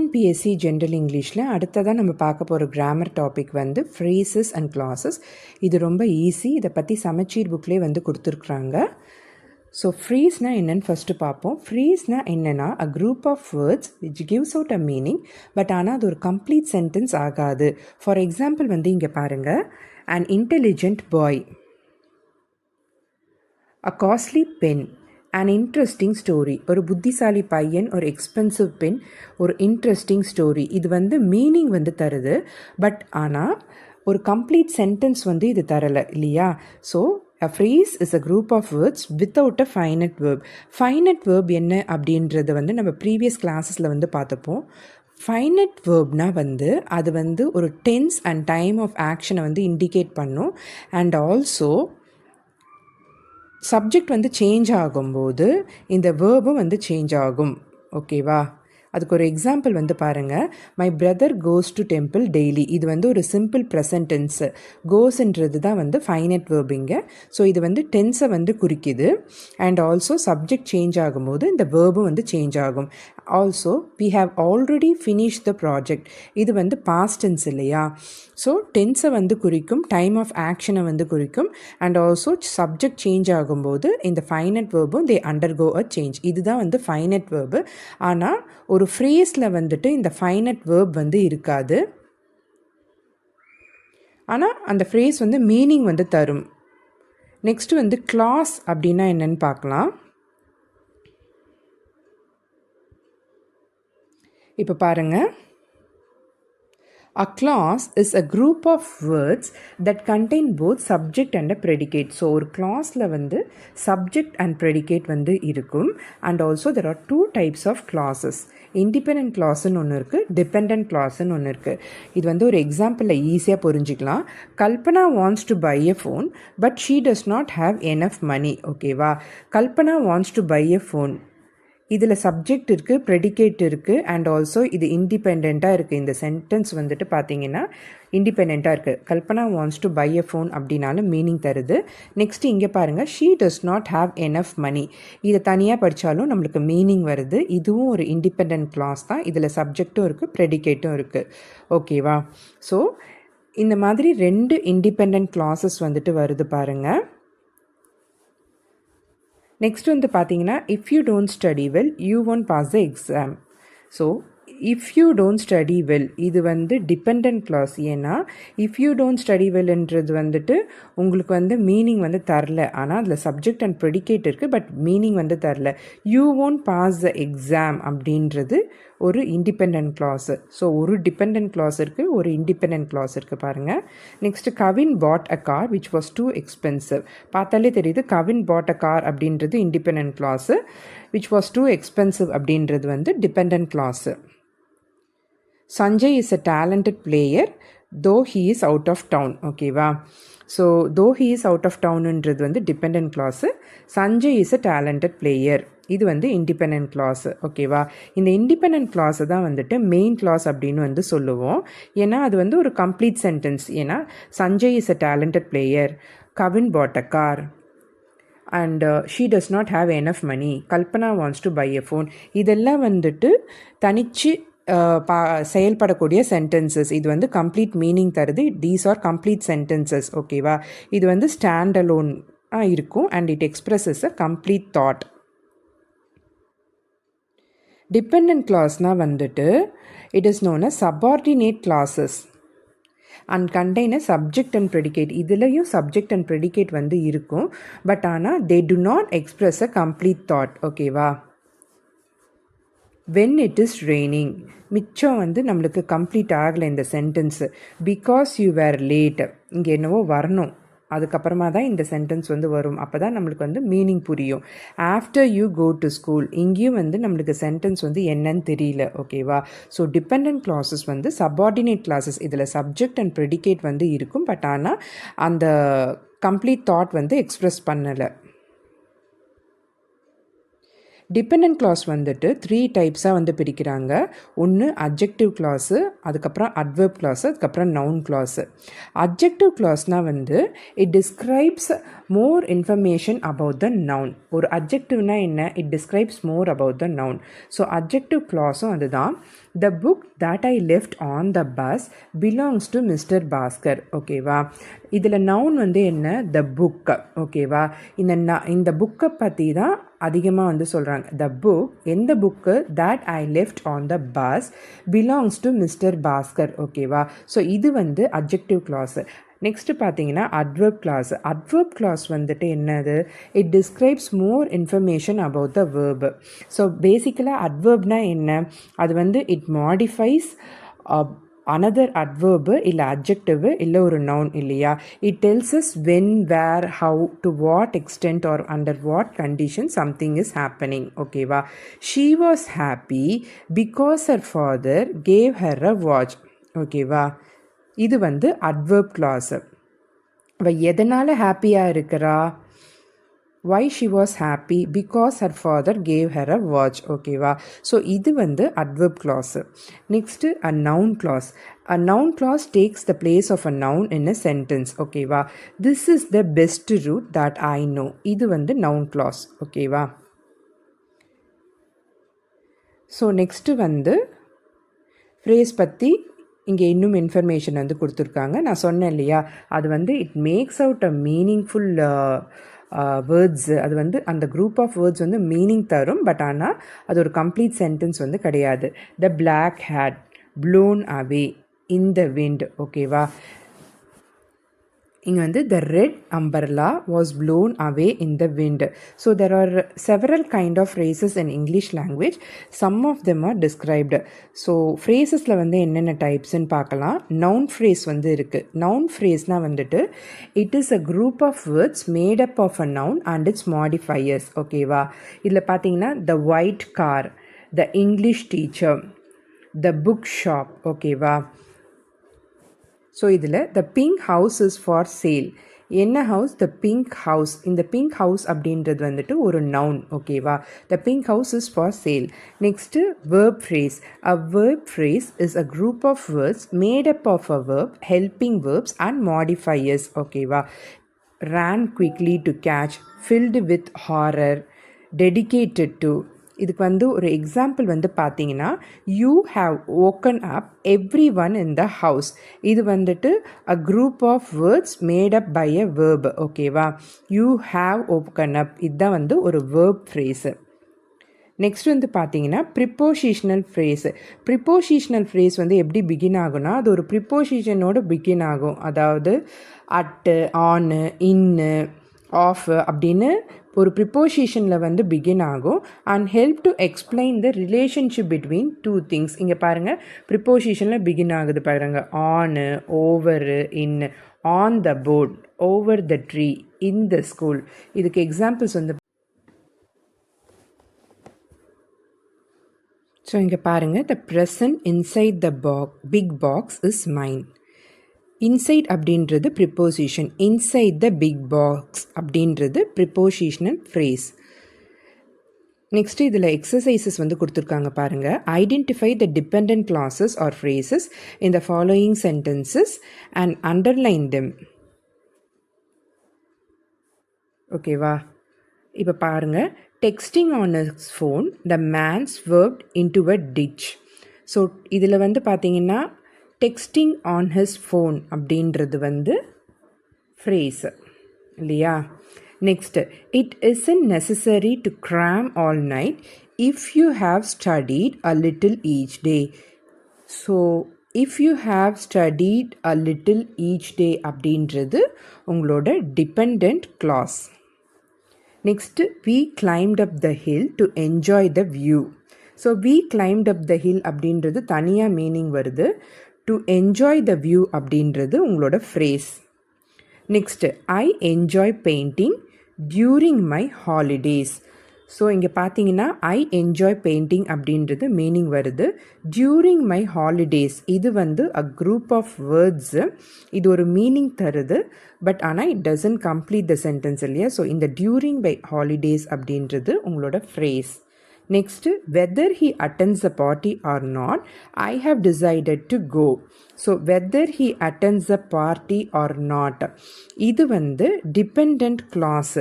TNPSC general இங்கிலீஷில் அடுத்ததாக நம்ம பார்க்க போகிற கிராமர் டாபிக் வந்து ஃப்ரேசஸ் அண்ட் கிளாஸஸ். இது ரொம்ப ஈஸி. இதை பற்றி சமச்சீர் புக்லேயே வந்து கொடுத்துருக்குறாங்க. ஸோ ஃப்ரேஸ்னால் என்னென்னு ஃபஸ்ட்டு பார்ப்போம். ஃப்ரேஸ்னால் என்னென்னா a group of words which gives out a meaning, but ஆனால் அது ஒரு கம்ப்ளீட் சென்டென்ஸ் ஆகாது. ஃபார் எக்ஸாம்பிள் வந்து இங்கே பாருங்கள், an intelligent boy, a costly pen, an interesting story. ஒரு புத்திசாலி பையன், ஒரு எக்ஸ்பென்சிவ் பென், ஒரு இன்ட்ரெஸ்டிங் ஸ்டோரி. இது வந்து மீனிங் வந்து தருது, பட் ஆனால் ஒரு கம்ப்ளீட் சென்டென்ஸ் வந்து இது தரலை இல்லையா? So a phrase is a group of words without a finite verb. finite verb என்ன அப்படின்றது வந்து நம்ம ப்ரீவியஸ் கிளாஸஸில் வந்து பார்த்துப்போம். ஃபைனட் வேர்ப்னால் வந்து அது வந்து ஒரு டென்ஸ் அண்ட் டைம் ஆஃப் ஆக்ஷனை வந்து இண்டிகேட் பண்ணும். அண்ட் ஆல்சோ சப்ஜெக்ட் வந்து சேஞ்ச் ஆகும்போது இந்த வேர்பும் வந்து சேஞ்ச் ஆகும். ஓகேவா? அதுக்கு ஒரு எக்ஸாம்பிள் வந்து பாருங்கள். My brother goes to temple daily. இது வந்து ஒரு சிம்பிள் ப்ரெசன்ட் டென்ஸு. கோஸ்ன்றது தான் வந்து ஃபைனட் வேர்பிங்க. ஸோ இது வந்து டென்ஸை வந்து குறிக்குது. அண்ட் ஆல்சோ சப்ஜெக்ட் சேஞ்ச் ஆகும்போது இந்த வேர்பும் வந்து சேஞ்ச் ஆகும். Also we have already finish the project. இது வந்து பாஸ்ட் டென்ஸ் இல்லையா? ஸோ டென்ஸை வந்து குறிக்கும், டைம் ஆஃப் ஆக்ஷனை வந்து குறிக்கும். அண்ட் ஆல்சோ சப்ஜெக்ட் சேஞ்ச் ஆகும்போது இந்த ஃபைனட் வேர்பும் தே அண்டர்கோ அ சேஞ்ச். இதுதான் வந்து ஃபைனட் வேர்பு. ஆனால் ஒரு ஃப்ரேஸில் வந்துட்டு இந்த ஃபைனட் வேர்ப் வந்து இருக்காது. ஆனால் அந்த ஃப்ரேஸ் வந்து மீனிங் வந்து தரும். நெக்ஸ்ட் வந்து கிளாஸ் அப்படின்னா என்னன்னு பார்க்கலாம். இப்போ பாருங்கள், a clause is a group of words that contain both subject and a predicate. So ஒரு clauseல வந்து subject and predicate வந்து இருக்கும். And also there are two types of clauses. independent clauseன்னு ஒன்று இருக்குது, dependent clauseன்னு ஒன்று இருக்குது. இது வந்து ஒரு எக்ஸாம்பிளில் ஈஸியாக புரிஞ்சிக்கலாம். Kalpana wants to buy a phone but she does not have enough money. ஓகேவா? Kalpana wants to buy a phone. இதில் சப்ஜெக்ட் இருக்குது, ப்ரெடிகேட் இருக்குது, அண்ட் ஆல்சோ இது இண்டிபெண்ட்டாக இருக்குது. இந்த சென்டென்ஸ் வந்துட்டு பார்த்தீங்கன்னா இண்டிபெண்ட்டாக இருக்குது. Kalpana wants to buy a phone அப்படின்னாலும் மீனிங் தருது. நெக்ஸ்ட் இங்கே பாருங்கள், she does not have enough money. இதை தனியாக படித்தாலும் நம்மளுக்கு மீனிங் வருது. இதுவும் ஒரு இண்டிபெண்ட் கிளாஸ் தான். இதில் சப்ஜெக்டும் இருக்குது, ப்ரெடிகேட்டும் இருக்குது. ஓகேவா? ஸோ இந்த மாதிரி ரெண்டு இண்டிபெண்ட் கிளாஸஸ் வந்துட்டு வருது பாருங்கள். நெக்ஸ்ட் வந்து பார்த்தீங்கன்னா, if you don't study well you won't pass the exam. So if you don't study well இது வந்து டிபெண்ட் கிளாஸ். ஏன்னா இஃப் யூ டோன்ட் ஸ்டடி வெல்ன்றது வந்துட்டு உங்களுக்கு வந்து மீனிங் வந்து தரல. ஆனால் அதில் சப்ஜெக்ட் அண்ட் ப்ரெடிகேட் இருக்குது, பட் மீனிங் வந்து தரல. You won't pass the exam அப்படின்றது ஒரு இண்டிபெண்ட் கிளாஸு. ஸோ ஒரு டிபெண்ட் கிளாஸ் இருக்குது, ஒரு இண்டிபெண்ட் கிளாஸ் இருக்குது பாருங்கள். Next Kavin bought a car which was too expensive. பார்த்தாலே தெரியுது, கவின் பாட் அ கார் அப்படின்றது independent clause, which was too expensive அப்படின்றது வந்து dependent clause. Sanjay is a talented player though he is out of town. ஓகேவா? So though he is out of டவுனுன்றது வந்து dependent clause. Sanjay is a talented player இது வந்து independent clause. ஓகேவா? இந்த independent கிளாஸை தான் வந்துட்டு மெயின் கிளாஸ் அப்படின்னு வந்து சொல்லுவோம். ஏன்னா அது வந்து ஒரு கம்ப்ளீட் சென்டென்ஸ். ஏன்னா Sanjay is a talented player, Kavin bought a car, and she does not have enough money, Kalpana wants to buy a phone. இதெல்லாம் வந்துட்டு தனிச்சு செயல்படக்கூடிய சென்டென்சஸ். இது வந்து கம்ப்ளீட் மீனிங் தருது. These are complete sentences. ஓகேவா? இது வந்து ஸ்டாண்ட் அலோன் இருக்கும் and it expresses a complete thought. Dependent கிளாஸ்னால் வந்துட்டு it is known as subordinate clauses and contain a subject and predicate. இதுலேயும் சப்ஜெக்ட் அண்ட் ப்ரெடிகேட் வந்து இருக்கும், பட் ஆனால் they do not express a complete thought. ஓகேவா? When it is raining மிச்சம் வந்து நம்மளுக்கு கம்ப்ளீட் ஆகலை இந்த sentence. Because you were late, இங்கே என்னவோ வரணும், அதுக்கப்புறமா தான் இந்த சென்டென்ஸ் வந்து வரும். அப்போ தான் நம்மளுக்கு வந்து மீனிங் புரியும். After you go to school, இங்கேயும் வந்து நம்மளுக்கு சென்டென்ஸ் வந்து என்னன்னு தெரியல. ஓகேவா? ஸோ டிபெண்ட் கிளாஸஸ் வந்து சப்பார்டினேட் கிளாஸஸ். இதில் சப்ஜெக்ட் அண்ட் ப்ரெடிகேட் வந்து இருக்கும், பட் ஆனால் அந்த கம்ப்ளீட் தாட் வந்து எக்ஸ்ப்ரெஸ் பண்ணலை. டிபெண்டன்ட் கிளாஸ் வந்துட்டு 3 டைப்ஸாக வந்து பிரிக்கிறாங்க. ஒன்று அட்ஜெக்டிவ் கிளாஸு, அதுக்கப்புறம் அட்வர்ப் கிளாஸு, அதுக்கப்புறம் நவுன் கிளாஸு. அட்ஜெக்டிவ் கிளாஸ்னால் வந்து it describes more information about the noun. ஒரு அட்ஜெக்டிவ்னா என்ன? It describes more about the noun. So adjective கிளாஸும் அதுதான். The book that I left on the bus belongs to mister Bhaskar. ஓகேவா? இதில் நவுன் வந்து என்ன? The book. ஓகேவா? இந்த புக்கை பற்றி தான் அதிகமாக வந்து சொல்கிறாங்க. த புக், எந்த book? That I left on the bus belongs to mister Bhaskar. ஓகேவா? ஸோ இது வந்து அட்ஜெக்டிவ் கிளாஸு. நெக்ஸ்ட்டு பார்த்தீங்கன்னா அட்வர்ப் கிளாஸ். அட்வர்ப் கிளாஸ் வந்துட்டு என்னது? It describes more information about the verb. So பேசிக்கலாக அட்வர்ப்னா என்ன? அது வந்து இட் மாடிஃபைஸ் அனதர் அட்வர்பு இல்லை அட்ஜெக்டிவு இல்லை ஒரு நவுன் இல்லையா? It tells us when, where, how, to what extent or under what condition something is happening. ஓகேவா? She was happy because her father gave her a watch. ஓகேவா? இது வந்து adverb class. அவள் எதனால் ஹாப்பியாக இருக்கிறா? why she was happy? Because her father gave her a watch. ஓகேவா? So இது வந்து adverb clause. Next, a noun clause. A noun clause takes the place of a noun in a sentence. ஓகேவா? This is the best route that I know. இது வந்து noun clause. ஓகேவா? So next வந்து phrase பற்றி இங்கே இன்னும் information வந்து கொடுத்துருக்காங்க. நான் சொன்னேன் இல்லையா, அது வந்து it makes out a meaningful words. அது வந்து அந்த குரூப் ஆஃப் வேர்ட்ஸ் வந்து மீனிங் தரும். பட் ஆனால் அது ஒரு கம்ப்ளீட் சென்டென்ஸ் வந்து கிடையாது. The black hat blown away in the wind. ஓகேவா? இங்கே வந்து the red umbrella was blown away in the wind. So there are several kind of phrases in English language. Some of them are described. So phrasesல வந்து என்னென்ன டைப்ஸ்ன்னு பார்க்கலாம். noun phrase வந்து இருக்குது. noun phraseனால் வந்துட்டு it is a group of words made up of a noun and its modifiers. ஓகேவா? இதில் பார்த்தீங்கன்னா the white car, the English teacher, the book shop. ஓகேவா? ஸோ இதில் the pink house is for sale. என்ன house? The pink house. இந்த pink house அப்படின்றது வந்துட்டு ஒரு நவுன். ஓகேவா? The pink house is for sale. Next verb phrase. A verb phrase is a group of words made up of a verb, helping verbs and modifiers. ஓகேவா? ran quickly to catch, filled with horror, dedicated to. இதுக்கு வந்து ஒரு example வந்து பார்த்தீங்கன்னா, you have woken up everyone in the house. இது வந்துட்டு a group of words made up by a verb. ஓகேவா? You have woken up, இதுதான் வந்து ஒரு வேர்ப் ஃப்ரேஸு. நெக்ஸ்ட் வந்து பார்த்தீங்கன்னா ப்ரிப்போசிஷனல் ஃப்ரேஸு. ப்ரிப்போசிஷனல் ஃப்ரேஸ் வந்து எப்படி பிகின் ஆகும்னா, அது ஒரு ப்ரிப்போசிஷனோடு பிகின் ஆகும். அதாவது அட்டு, ஆனு, இன்னு, ஆஃப் அப்படின்னு ஒரு ப்ரிப்போசிஷனில் வந்து பிகின் ஆகும் and help to explain the relationship between two things. இங்கே பாருங்கள், ப்ரிப்போசிஷனில் பிகின் ஆகுது பாருங்கள். On, over, in. On the board, over the tree, in the school. இதுக்கு எக்ஸாம்பிள்ஸ் வந்து ஸோ இங்கே பாருங்கள், the present inside the big box is mine. Inside அப்படின்றது preposition, inside the big box அப்படின்றது ப்ரிப்போசிஷனல் ஃப்ரேஸ். நெக்ஸ்ட் இதில் exercises வந்து கொடுத்துருக்காங்க பாருங்கள். Identify the dependent clauses or phrases in the following sentences and underline them. ஓகேவா? இப்போ பாருங்கள், texting on his phone the man swerved into a ditch. So இதில் வந்து பார்த்தீங்கன்னா டெக்ஸ்டிங் ஆன் ஹிஸ் ஃபோன் அப்படின்றது வந்து ஃப்ரேஸு இல்லையா? Next, it isn't necessary to cram all night if you have studied a little each day. So if you have studied a little each day அப்படின்றது உங்களோட dependent clause. Next, we climbed up the hill to enjoy the view. So we climbed up the hill அப்படின்றது தனியாக meaning வருது. to enjoy the view அப்படின்றது உங்களோட phrase. Next, I enjoy painting during my holidays. So இங்கே பார்த்தீங்கன்னா I enjoy painting அப்படின்றது meaning வருது. During my holidays இது வந்து அ குரூப் ஆஃப் வேர்ட்ஸு. இது ஒரு மீனிங் தருது. பட் ஆனால் it doesn't complete the sentence இல்லையா? ஸோ இந்த டியூரிங் பை ஹாலிடேஸ் அப்படின்றது உங்களோட phrase. Next, whether he attends the party or not, I have decided to go. So whether he attends the party or not, இது வந்து dependent clause.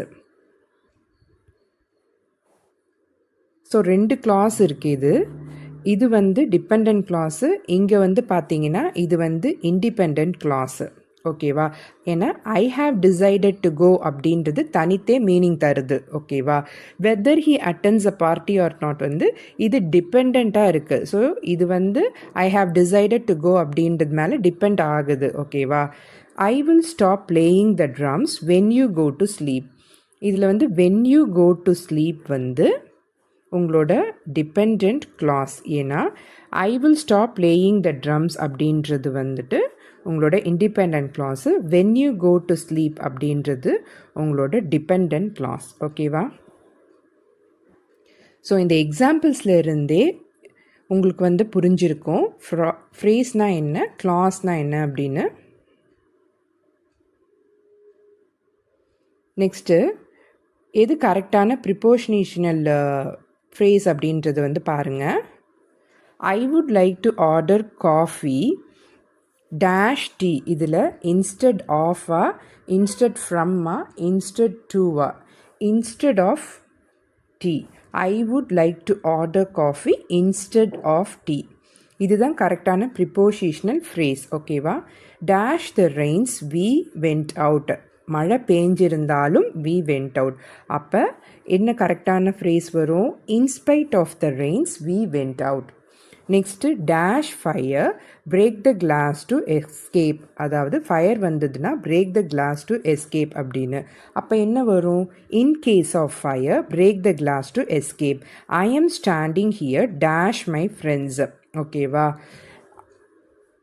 So 2 clause இருக்குது. இது வந்து dependent class, இங்கே வந்து பார்த்தீங்கன்னா இது வந்து இண்டிபெண்ட் கிளாஸு. ஓகேவா? ஏன்னா I have decided to go அப்படின்றது தனித்தே மீனிங் தருது. ஓகேவா? Whether he attends a party or not வந்து இது டிபெண்ட்டாக இருக்குது. ஸோ இது வந்து I have decided to go அப்படின்றது மேலே டிபெண்ட் ஆகுது. ஓகேவா? I will stop playing the drums when you go to sleep. இதில் வந்து when you go to sleep வந்து உங்களோட டிபெண்ட் கிளாஸ். ஏன்னா I will stop playing the drums அப்படின்றது வந்துட்டு உங்களோட independent clause. When you go to sleep அப்படின்றது உங்களோட டிபெண்ட் கிளாஸ். ஓகேவா? ஸோ இந்த எக்ஸாம்பிள்ஸில் இருந்தே உங்களுக்கு வந்து புரிஞ்சிருக்கும் ஃப்ரேஸ்னால் என்ன, கிளாஸ்னால் என்ன அப்படின்னு. நெக்ஸ்ட்டு எது கரெக்டான ப்ரிப்போஷனேஷனல் ஃப்ரேஸ் அப்படின்றது வந்து பாருங்கள். I would like to order coffee dash tea. இதில் இன்ஸ்டெட் ஆஃபா, இன்ஸ்டெட் ஃப்ரம்மா, இன்ஸ்டெட் டூவா, instead of tea. I would like to order coffee instead of tea. இதுதான் கரெக்டான ப்ரிப்போசிஷனல் ஃப்ரேஸ். ஓகேவா? Dash the rains we went out. மழை பெஞ்சிருந்தாலும் we went out. அப்போ என்ன கரெக்டான ஃப்ரேஸ் வரும்? In spite of the rains we went out. Next dash fire break the glass to escape. அதாவது ஃபயர் வந்ததுன்னா break the glass to escape அப்படின்னு. அப்போ என்ன வரும்? In case of fire break the glass to escape. I am standing here dash my friends. ஓகேவா?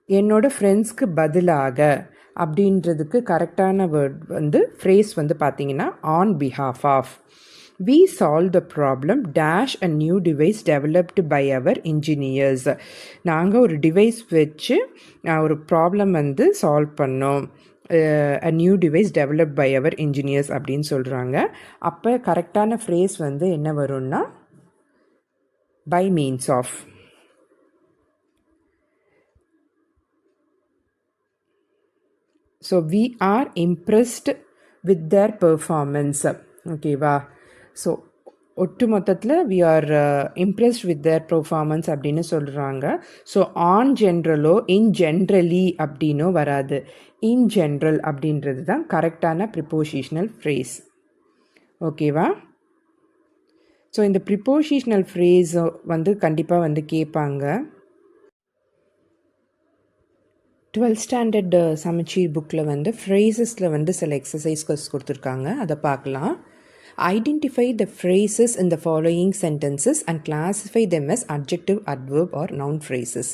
என்னோட ஃப்ரெண்ட்ஸ்க்கு பதிலாக அப்படின்றதுக்கு கரெக்டான வேர்ட் வந்து ஃப்ரேஸ் வந்து பார்த்தீங்கன்னா on behalf of. We solve the problem dash a new device developed by our engineers. நாங்கள் ஒரு டிவைஸ் வச்சு ஒரு ப்ராப்ளம் வந்து சால்வ் பண்ணோம். A new device developed by our engineers அப்படின்னு சொல்கிறாங்க. அப்போ கரெக்டான ஃப்ரேஸ் வந்து என்ன வரும்னா by means of. So we are impressed with their performance. ஓகேவா? ஸோ ஒட்டு மொத்தத்தில் we are impressed with their performance அப்படின்னு சொல்கிறாங்க. So on general in generally அப்படின்னோ வராது. இன் ஜென்ரல் அப்படின்றது தான் கரெக்டான ப்ரிப்போசிஷனல் ஃப்ரேஸ். ஓகேவா? ஸோ இந்த ப்ரிப்போசிஷனல் ஃப்ரேஸ் வந்து கண்டிப்பாக வந்து கேட்பாங்க. 12th ஸ்டாண்டர்ட் சமச்சீர் புக்கில் வந்து ஃப்ரேசஸில் வந்து சில எக்ஸசைஸ்கள் கொடுத்துருக்காங்க, அதை பார்க்கலாம். Identify the phrases in the following sentences and classify them as adjective, adverb or noun phrases.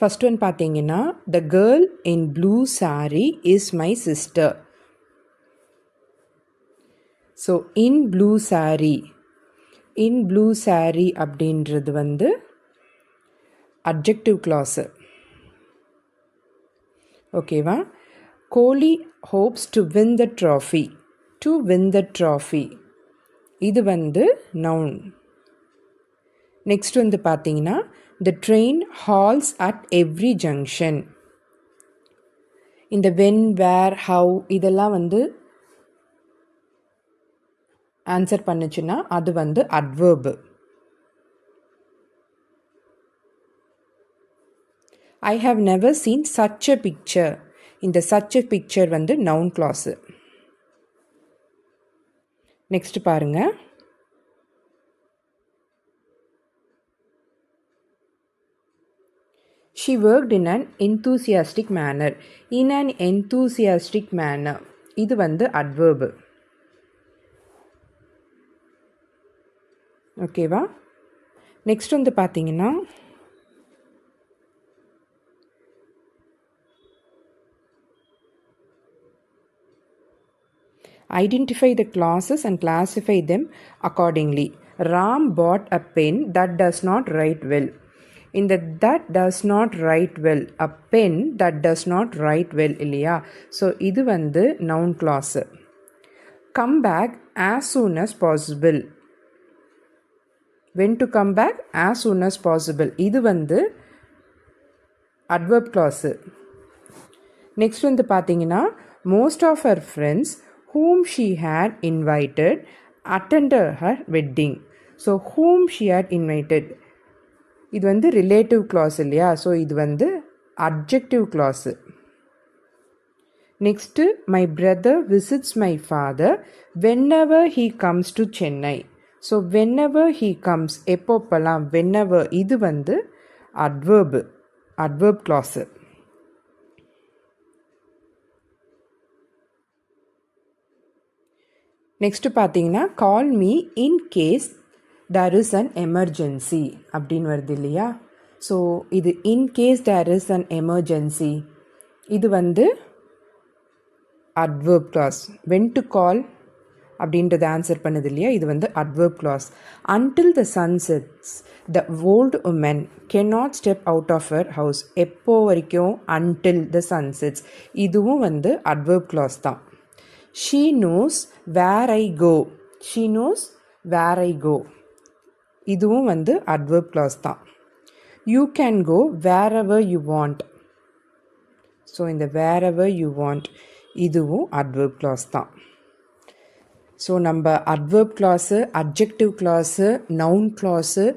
First one பார்த்தீங்கன்னா, the girl in blue saree is my sister. So in blue saree, in blue saree அப்படின்றது வந்து adjective clause. ஓகேவா? Kohli hopes to win the trophy. To win the trophy இது வந்து noun. Next வந்து பார்த்தீங்கன்னா, the train halts at every junction. இந்த when, where, how இதெல்லாம் வந்து ஆன்சர் பண்ணுச்சுன்னா அது வந்து adverb. I have never seen such a picture. இந்த சச் அ பிக்சர் வந்து நவுன் கிளாஸு. நெக்ஸ்ட் பாருங்க. She worked in an enthusiastic manner. In an enthusiastic manner இது வந்து அட்வர்பு. ஓகேவா? நெக்ஸ்ட் வந்து பார்த்தீங்கன்னா, identify the clauses and classify them accordingly. Ram bought a pen that does not write well. In the that does not write well, a pen that does not write well இல்லையா? So இது வந்து noun clause. Come back as soon as possible. when to come back as soon as possible. இது வந்து adverb clause. Next வந்து பார்த்தீங்கன்னா most of her friends whom she had invited attended her wedding. So whom she had invited, இது வந்து relative clause இல்லையா, so இது வந்து adjective clause. Next, my brother visits my father whenever he comes to Chennai. So whenever he comes, எப்போப்பெல்லாம், whenever, இது வந்து adverb clause. Next பார்த்தீங்கன்னா call me in case there is an emergency அப்படின்னு வருது இல்லையா. ஸோ இது in case there is an emergency, இது வந்து adverb clause. when to call அப்படின்றது ஆன்சர் பண்ணுது இல்லையா, இது வந்து adverb clause. until the sun sets the old woman cannot step out of her house. எப்போ வரைக்கும், until the sun sets, இதுவும் வந்து adverb clause தான். she knows where I go. she knows where I go, இதுவும் வந்து adverb clause தான். you can go wherever you want. So இந்த wherever you want இதுவும் adverb clause தான். ஸோ நம்ம adverb clause, adjective clause, noun clause,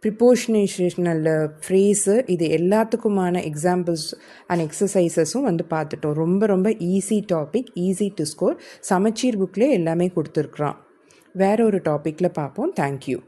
prepositional phrase, இது எல்லாத்துக்குமான examples and எக்ஸசைசஸும் வந்து பார்த்துட்டோம். ரொம்ப ரொம்ப easy topic, easy to score. சமச்சீர் புக்லேயே எல்லாமே கொடுத்துருக்குறான். வேற ஒரு டாப்பிக்கில் பார்ப்போம். தேங்க்யூ.